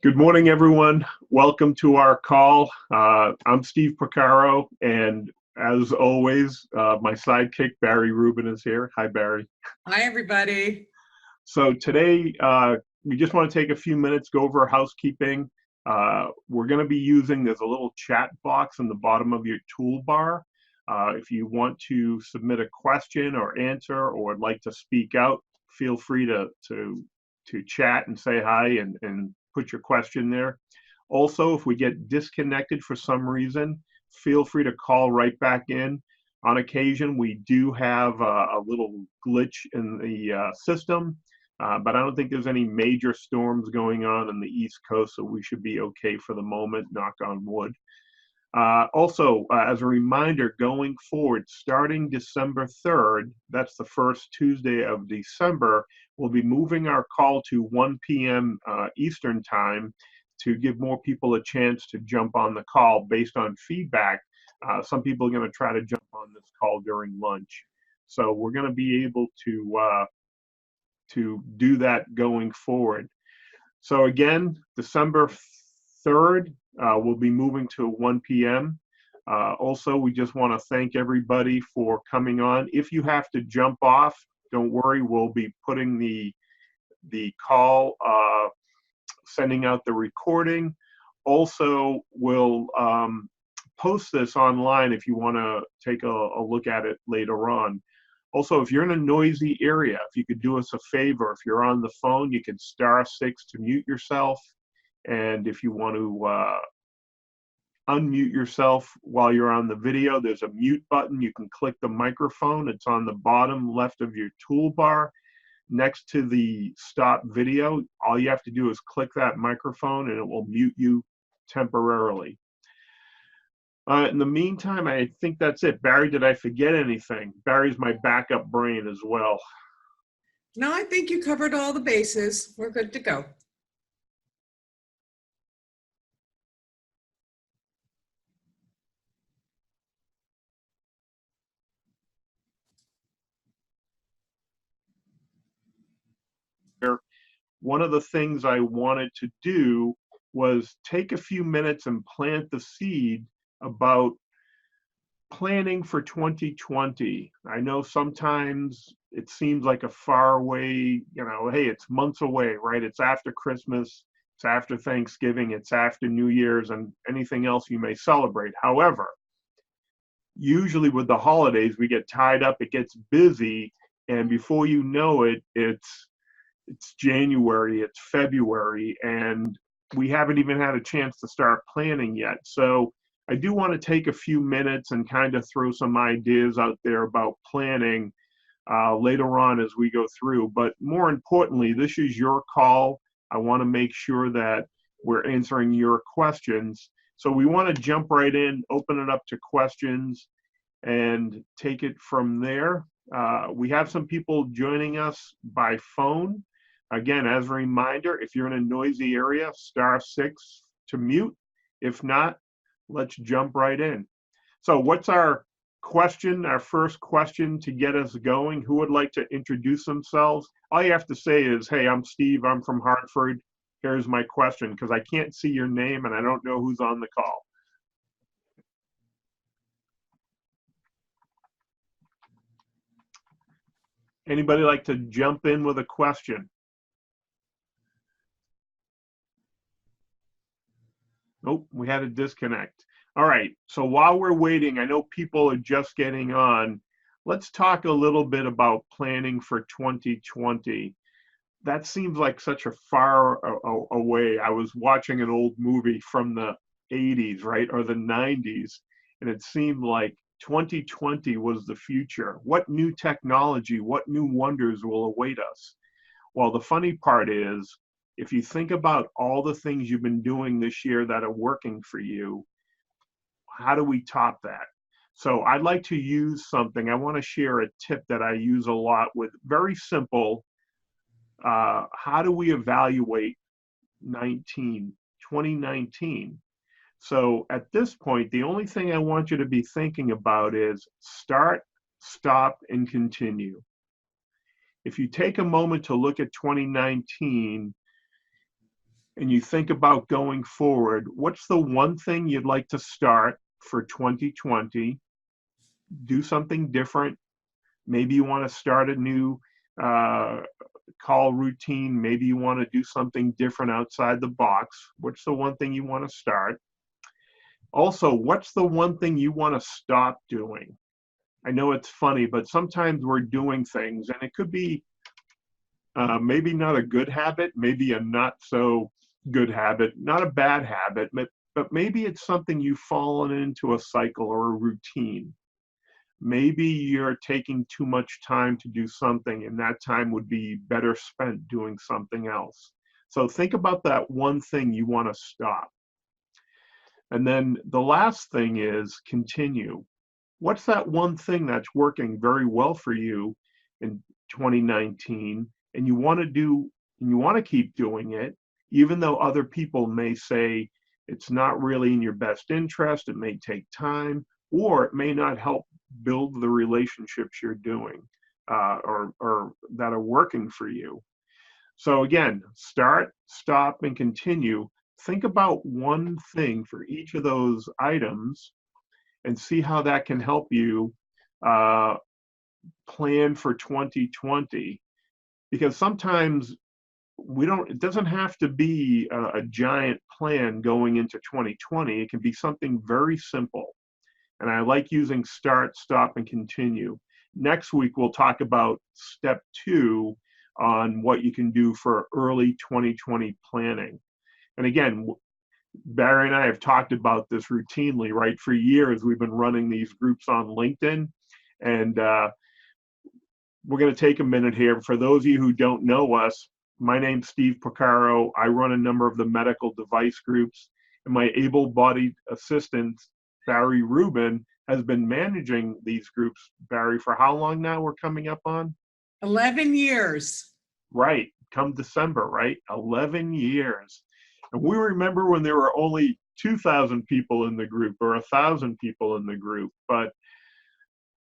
Good morning, everyone. Welcome to our call. I'm Steve Porcaro, and as always, my sidekick, Barry Rubin, is here. Hi, Barry. Hi, everybody. So today, we just want to take a few minutes, go over housekeeping. We're going to be using, there's a little chat box in the bottom of your toolbar. If you want to submit a question or answer or would like to speak out, feel free to chat and say hi and put your question there. Also, if we get disconnected for some reason, feel free to call right back in. On occasion, we do have a little glitch in the system, but I don't think there's any major storms going on the East Coast, so we should be okay for the moment, knock on wood. Also, as a reminder, going forward, starting December 3rd, that's the first Tuesday of December, we'll be moving our call to 1 p.m. Eastern time to give more people a chance to jump on the call based on feedback. Some people are going to try to jump on this call during lunch. So we're going to be able to do that going forward. So again, December 3rd, we'll be moving to 1 p.m. Also, we just want to thank everybody for coming on. If you have to jump off, don't worry, we'll be putting the call, sending out the recording. Also, we'll post this online if you want to take a look at it later on. Also, if you're in a noisy area, if you could do us a favor, if you're on the phone, you can *6 to mute yourself. And if you want to unmute yourself while you're on the video, there's a mute button. You can click the microphone. It's on the bottom left of your toolbar next to the stop video. All you have to do is click that microphone and it will mute you temporarily. In the meantime, I think that's it. Barry, did I forget anything? Barry's my backup brain as well. No, I think you covered all the bases. We're good to go. One of the things I wanted to do was take a few minutes and plant the seed about planning for 2020. I know sometimes it seems like a far away, hey, it's months away, right? It's after Christmas, it's after Thanksgiving, it's after New Year's, and anything else you may celebrate. However, usually with the holidays, we get tied up, it gets busy, and before you know it, it's January, it's February, and we haven't even had a chance to start planning yet. So I do want to take a few minutes and kind of throw some ideas out there about planning later on as we go through. But more importantly, this is your call. I want to make sure that we're answering your questions. So we want to jump right in, open it up to questions, and take it from there. We have some people joining us by phone. Again, as a reminder, if you're in a noisy area, *6 to mute. If not, let's jump right in. So what's our question, our first question to get us going? Who would like to introduce themselves? All you have to say is, hey, I'm Steve, I'm from Hartford. Here's my question, because I can't see your name and I don't know who's on the call. Anybody like to jump in with a question? Nope, we had a disconnect. All right, so while we're waiting, I know people are just getting on. Let's talk a little bit about planning for 2020. That seems like such a far away. I was watching an old movie from the 80s, right, or the 90s, and it seemed like 2020 was the future. What new technology, what new wonders will await us? Well, the funny part is, if you think about all the things you've been doing this year that are working for you, how do we top that? So I'd like to use something. I want to share a tip that I use a lot with, very simple. How do we evaluate 2019? So at this point, the only thing I want you to be thinking about is start, stop, and continue. If you take a moment to look at 2019, and you think about going forward, what's the one thing you'd like to start for 2020? Do something different. Maybe you want to start a new call routine. Maybe you want to do something different outside the box. What's the one thing you want to start? Also, what's the one thing you want to stop doing? I know it's funny, but sometimes we're doing things, and it could be maybe not a good habit, maybe a not so good habit, not a bad habit, but maybe it's something you've fallen into a cycle or a routine. Maybe you're taking too much time to do something, and that time would be better spent doing something else. So think about that one thing you want to stop. And then the last thing is continue. What's that one thing that's working very well for you in 2019, and you want to do, and you want to keep doing it, even though other people may say it's not really in your best interest, it may take time, or it may not help build the relationships you're doing or that are working for you. So again, start, stop, and continue. Think about one thing for each of those items and see how that can help you plan for 2020. Because sometimes it doesn't have to be a giant plan going into 2020. It can be something very simple. And I like using start, stop, and continue. Next week, we'll talk about step 2 on what you can do for early 2020 planning. And again, Barry and I have talked about this routinely, right? For years, we've been running these groups on LinkedIn. And we're going to take a minute here. For those of you who don't know us, my name's Steve Porcaro. I run a number of the medical device groups, and my able-bodied assistant, Barry Rubin, has been managing these groups. Barry, for how long now we're coming up on? 11 years. Right, come December, right? 11 years. And we remember when there were only 2,000 people in the group or 1,000 people in the group. But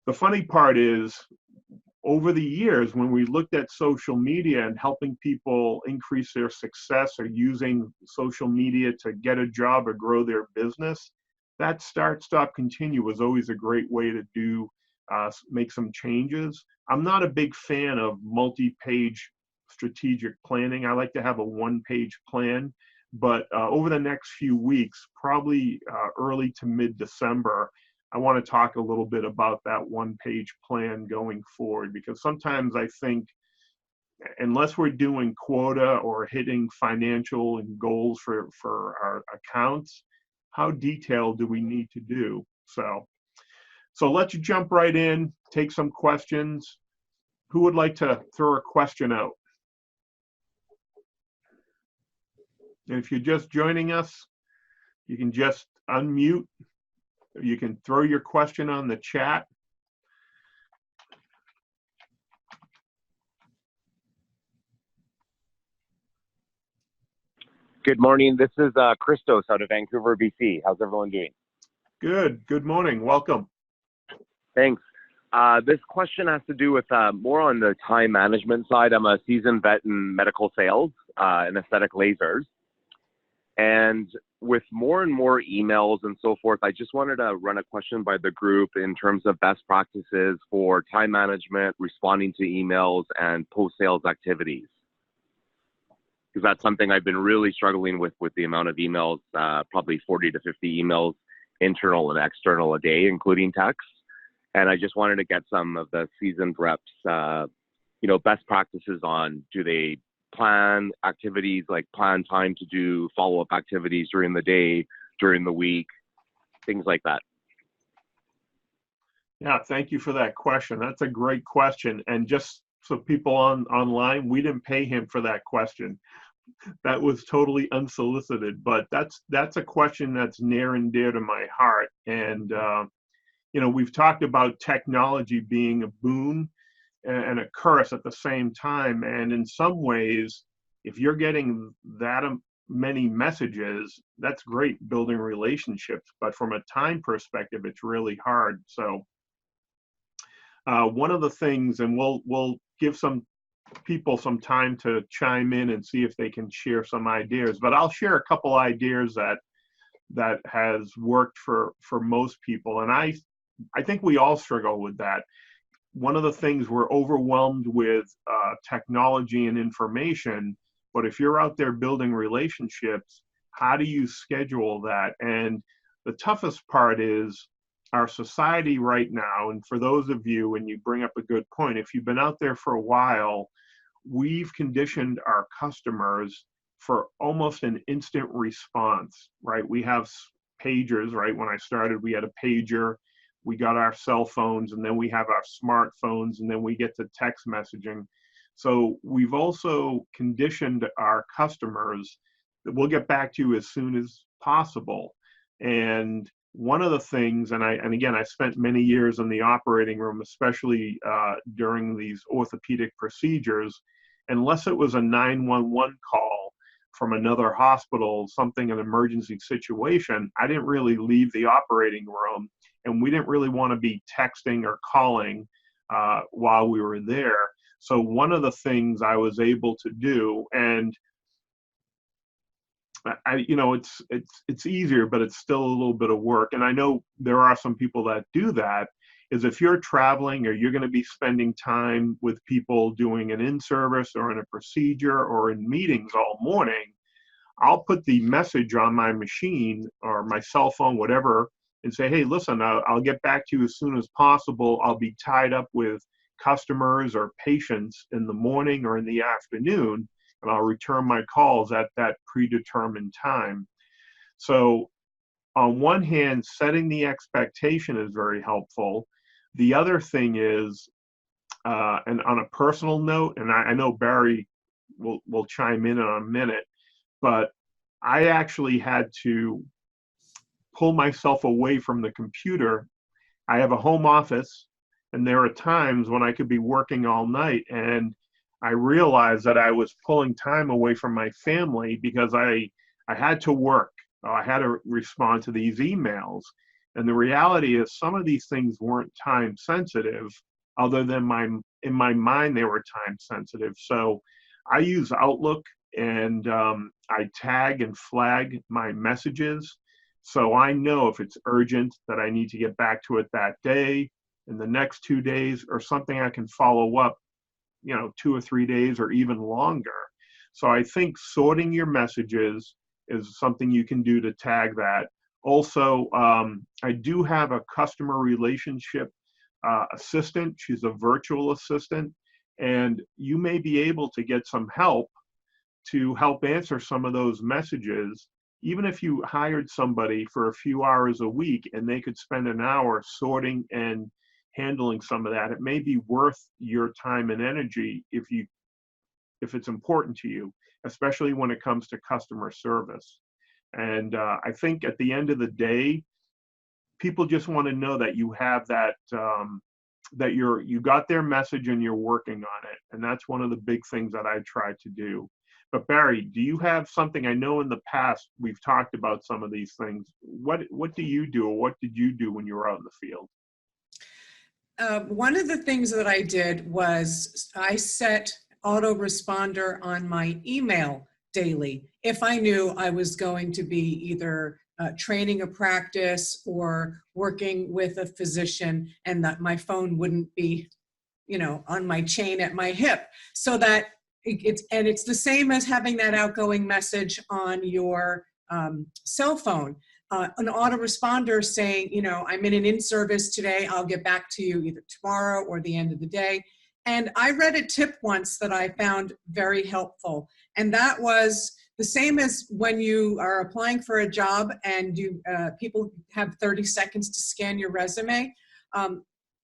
the funny part is, over the years, when we looked at social media and helping people increase their success or using social media to get a job or grow their business, that start, stop, continue was always a great way to do, make some changes. I'm not a big fan of multi-page strategic planning. I like to have a one-page plan, but over the next few weeks, probably early to mid-December, I want to talk a little bit about that one-page plan going forward, because sometimes I think unless we're doing quota or hitting financial and goals for our accounts, how detailed do we need to do? So let's jump right in, take some questions. Who would like to throw a question out? And if you're just joining us, you can just unmute. You can throw your question on the chat. Good morning. This is Christos out of Vancouver, BC. How's everyone doing? Good. Good morning. Welcome. Thanks. This question has to do with more on the time management side. I'm a seasoned vet in medical sales and aesthetic lasers. And with more and more emails and so forth, I just wanted to run a question by the group in terms of best practices for time management, responding to emails, and post-sales activities. Because that's something I've been really struggling with the amount of emails, probably 40 to 50 emails, internal and external a day, including text. And I just wanted to get some of the seasoned reps, best practices on, do they plan activities, like plan time to do follow-up activities during the day, during the week, things like that. Yeah, thank you for that question. That's a great question. And just so people online, we didn't pay him for that question. That was totally unsolicited, but that's a question that's near and dear to my heart. And we've talked about technology being a boon and a curse at the same time. And in some ways, if you're getting that many messages, that's great building relationships. But from a time perspective, it's really hard. So one of the things, and we'll give some people some time to chime in and see if they can share some ideas. But I'll share a couple ideas that has worked for most people. And I think we all struggle with that. One of the things, we're overwhelmed with technology and information, but if you're out there building relationships, how do you schedule that? And the toughest part is our society right now, and for those of you, and you bring up a good point, if you've been out there for a while, we've conditioned our customers for almost an instant response, right? We have pagers, right? When I started, we had a pager, we got our cell phones, and then we have our smartphones, and then we get to text messaging. So we've also conditioned our customers that we'll get back to you as soon as possible. And one of the things, and again, I spent many years in the operating room, especially during these orthopedic procedures, unless it was a 911 call from another hospital, something, an emergency situation, I didn't really leave the operating room, and we didn't really want to be texting or calling while we were there. So one of the things I was able to do, and it's easier, but it's still a little bit of work. And I know there are some people that do that, is if you're traveling or you're going to be spending time with people doing an in-service or in a procedure or in meetings all morning, I'll put the message on my machine or my cell phone, whatever, and say, hey, listen, I'll get back to you as soon as possible. I'll be tied up with customers or patients in the morning or in the afternoon, and I'll return my calls at that predetermined time. So on one hand, setting the expectation is very helpful. The other thing is, and on a personal note, and I know Barry will chime in a minute, but I actually had to pull myself away from the computer. I have a home office, and there are times when I could be working all night, and I realized that I was pulling time away from my family because I had to work. I had to respond to these emails. And the reality is some of these things weren't time sensitive, other than in my mind, they were time sensitive. So I use Outlook, and I tag and flag my messages. So I know if it's urgent that I need to get back to it that day, in the next 2 days, or something I can follow up, 2 or 3 days or even longer. So I think sorting your messages is something you can do to tag that. Also, I do have a customer relationship assistant. She's a virtual assistant, and you may be able to get some help to help answer some of those messages. Even if you hired somebody for a few hours a week and they could spend an hour sorting and handling some of that, it may be worth your time and energy if it's important to you, especially when it comes to customer service. And I think at the end of the day, people just want to know that you have that, that you got their message and you're working on it. And that's one of the big things that I try to do. But Barry, do you have something? I know in the past we've talked about some of these things. What do you do, or what did you do when you were out in the field? One of the things that I did was I set autoresponder on my email daily. If I knew I was going to be either training a practice or working with a physician, and that my phone wouldn't be, on my chain at my hip, so that it's the same as having that outgoing message on your cell phone. An autoresponder saying, I'm in an in-service today, I'll get back to you either tomorrow or the end of the day. And I read a tip once that I found very helpful. And that was the same as when you are applying for a job and people have 30 seconds to scan your resume.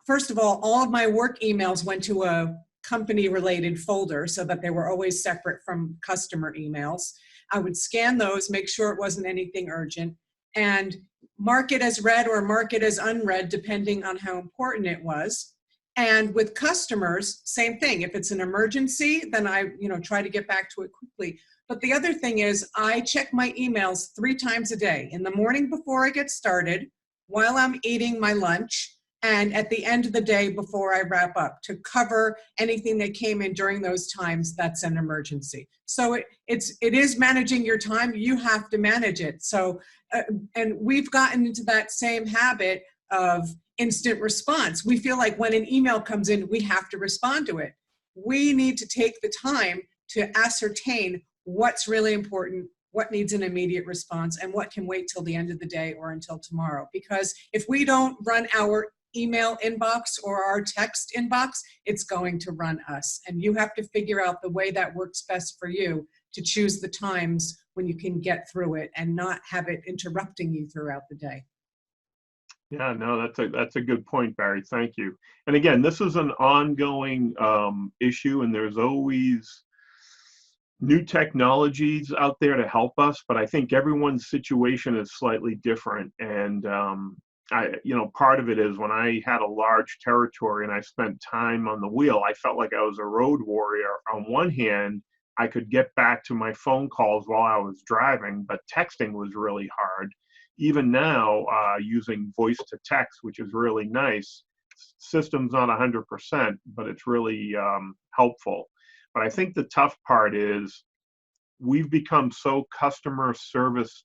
First of all of my work emails went to a company-related folder so that they were always separate from customer emails. I would scan those, make sure it wasn't anything urgent, and mark it as read or mark it as unread, depending on how important it was. And with customers, same thing. If it's an emergency, then I try to get back to it quickly. But the other thing is I check my emails 3 times a day. In the morning before I get started, while I'm eating my lunch, and at the end of the day before I wrap up to cover anything that came in during those times that's an emergency. So it is managing your time. You have to manage it. So, and we've gotten into that same habit of instant response. We feel like when an email comes in, we have to respond to it. We need to take the time to ascertain what's really important, what needs an immediate response, and what can wait till the end of the day or until tomorrow. Because if we don't run our email inbox or our text inbox, it's going to run us. And you have to figure out the way that works best for you to choose the times when you can get through it and not have it interrupting you throughout the day. Yeah, no, that's a good point, Barry. Thank you. And again, this is an ongoing issue, and there's always new technologies out there to help us, but I think everyone's situation is slightly different. And part of it is when I had a large territory and I spent time on the wheel, I felt like I was a road warrior. On one hand, I could get back to my phone calls while I was driving, but texting was really hard. Even now, using voice to text, which is really nice, system's not 100%, but it's really helpful. But I think the tough part is we've become so customer service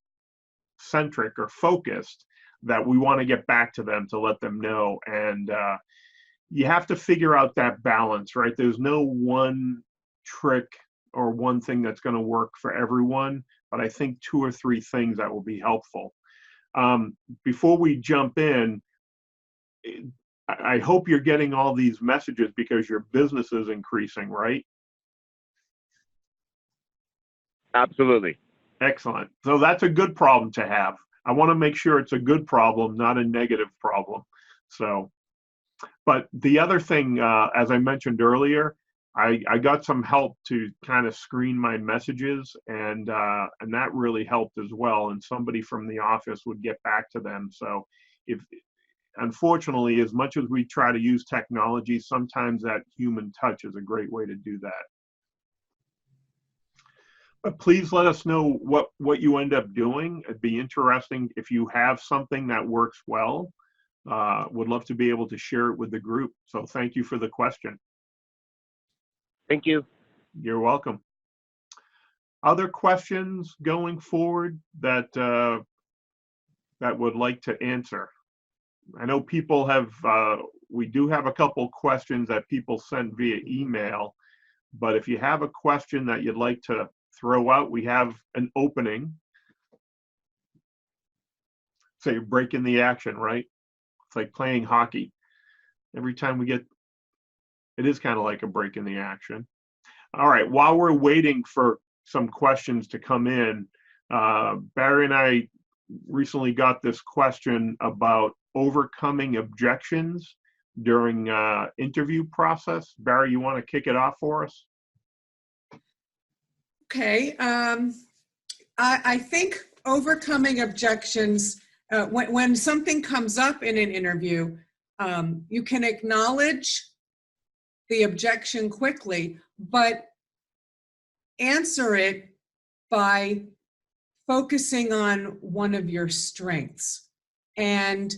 centric or focused that we want to get back to them to let them know. And you have to figure out that balance, right? There's no one trick or one thing that's going to work for everyone, but I think 2 or 3 things that will be helpful. Before we jump in, I hope you're getting all these messages because your business is increasing, right? Absolutely. Excellent. So that's a good problem to have. I want to make sure it's a good problem, not a negative problem. So, but the other thing, as I mentioned earlier, I got some help to kind of screen my messages, and that really helped as well. And somebody from the office would get back to them. So, unfortunately, as much as we try to use technology, sometimes that human touch is a great way to do that. But please let us know what you end up doing. It'd be interesting if you have something that works well. Would love to be able to share it with the group. So thank you for the question. Thank you. You're welcome. Other questions going forward that would like to answer? I know people have, we do have a couple questions that people sent via email, but if you have a question that you'd like to throw out, we have an opening. So you're breaking the action, right? It's like playing hockey. Every time we get, it is kind of like a break in the action. All right, while we're waiting for some questions to come in, Barry and I recently got this question about overcoming objections during interview process. Barry, you want to kick it off for us? Okay, I think overcoming objections, when something comes up in an interview, you can acknowledge the objection quickly, but answer it by focusing on one of your strengths. And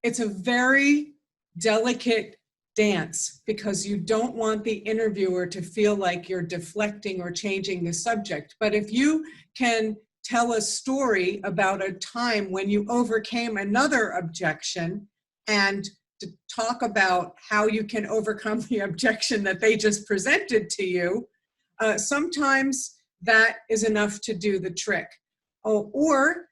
it's a very delicate dance because you don't want the interviewer to feel like you're deflecting or changing the subject. But if you can tell a story about a time when you overcame another objection and to talk about how you can overcome the objection that they just presented to you, sometimes that is enough to do the trick. Or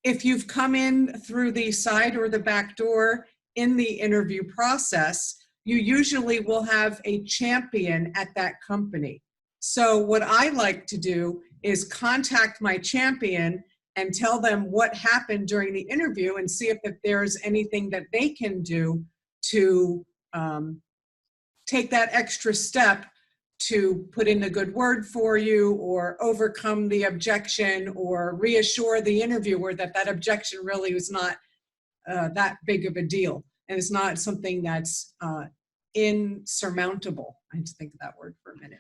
if you've come in through the side or the back door in the interview process, you usually will have a champion at that company. So what I like to do is contact my champion and tell them what happened during the interview and see if there's anything that they can do to take that extra step to put in a good word for you or overcome the objection or reassure the interviewer that that objection really was not that big of a deal. And it's not something that's insurmountable. I have to think of that word for a minute.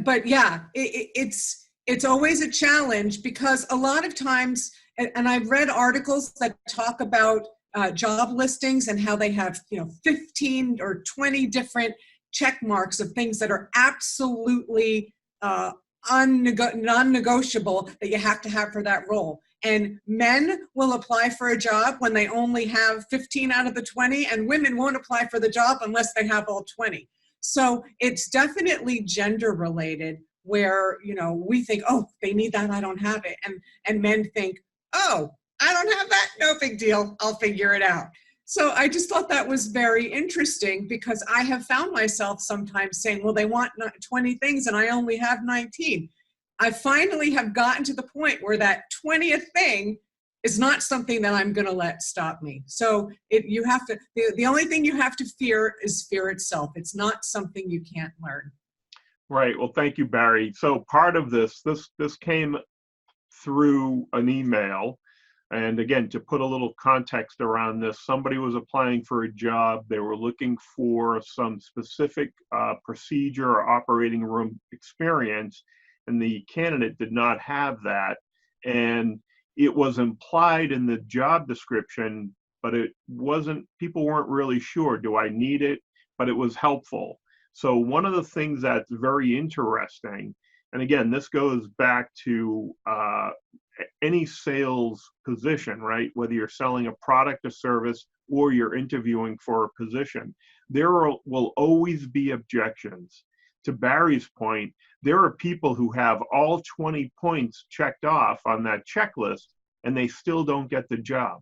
But yeah, it's always a challenge because a lot of times, and I've read articles that talk about job listings and how they have 15 or 20 different check marks of things that are absolutely non-negotiable that you have to have for that role. And men will apply for a job when they only have 15 out of the 20, and women won't apply for the job unless they have all 20. So it's definitely gender related, where we think, oh, they need that, I don't have it, and men think, oh, I don't have that, no big deal, I'll figure it out. So I just thought that was very interesting, because I have found myself sometimes saying, well, they want 20 things and I only have 19. I finally have gotten to the point where that 20th thing is not something that I'm going to let stop me. So you have to, the only thing you have to fear is fear itself. It's not something you can't learn. Right. Well, thank you, Barry. So part of this came through an email. And again, to put a little context around this, somebody was applying for a job. They were looking for some specific procedure or operating room experience, and the candidate did not have that. And it was implied in the job description, but it wasn't, people weren't really sure, do I need it? But it was helpful. So one of the things that's very interesting, and again, this goes back to any sales position, right? Whether you're selling a product or service or you're interviewing for a position, there will always be objections. To Barry's point, there are people who have all 20 points checked off on that checklist and they still don't get the job.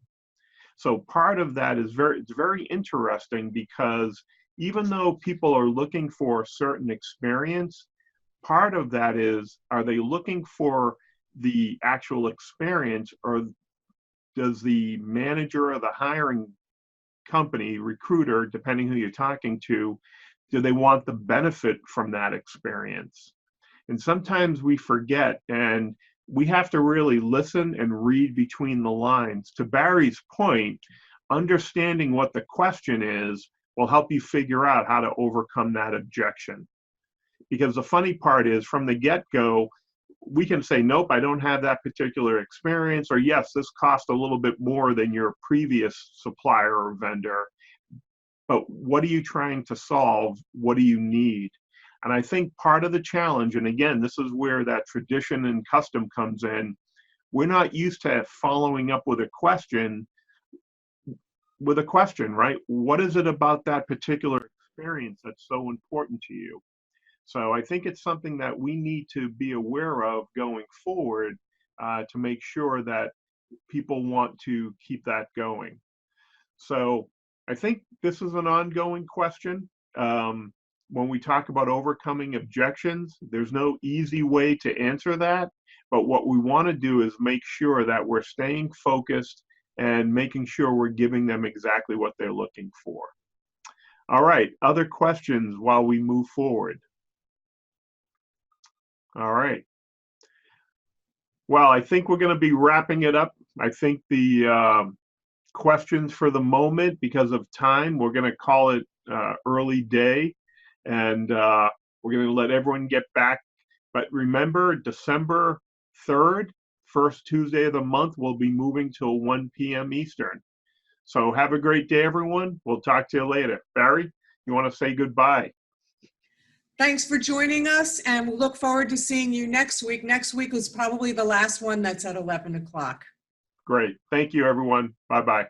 So part of that is it's very interesting, because even though people are looking for a certain experience, part of that is, are they looking for the actual experience, or does the manager or the hiring company, recruiter, depending who you're talking to, do they want the benefit from that experience? And sometimes we forget, and we have to really listen and read between the lines. To Barry's point, understanding what the question is will help you figure out how to overcome that objection. Because the funny part is, from the get-go, we can say, nope, I don't have that particular experience, or yes, this cost a little bit more than your previous supplier or vendor, but what are you trying to solve? What do you need? And I think part of the challenge, and again, this is where that tradition and custom comes in, we're not used to following up with a question, right? What is it about that particular experience that's so important to you? So I think it's something that we need to be aware of going forward, to make sure that people want to keep that going. So I think this is an ongoing question. When we talk about overcoming objections, there's no easy way to answer that. But what we want to do is make sure that we're staying focused and making sure we're giving them exactly what they're looking for. All right, other questions while we move forward? All right. Well, I think we're going to be wrapping it up. I think the questions for the moment, because of time, we're going to call it early day, and we're going to let everyone get back. But remember, December 3rd, first Tuesday of the month, we'll be moving till 1 p.m. Eastern. So have a great day, everyone. We'll talk to you later. Barry, you want to say goodbye? Thanks for joining us, and we'll look forward to seeing you next week. Next week is probably the last one that's at 11 o'clock. Great. Thank you, everyone. Bye-bye.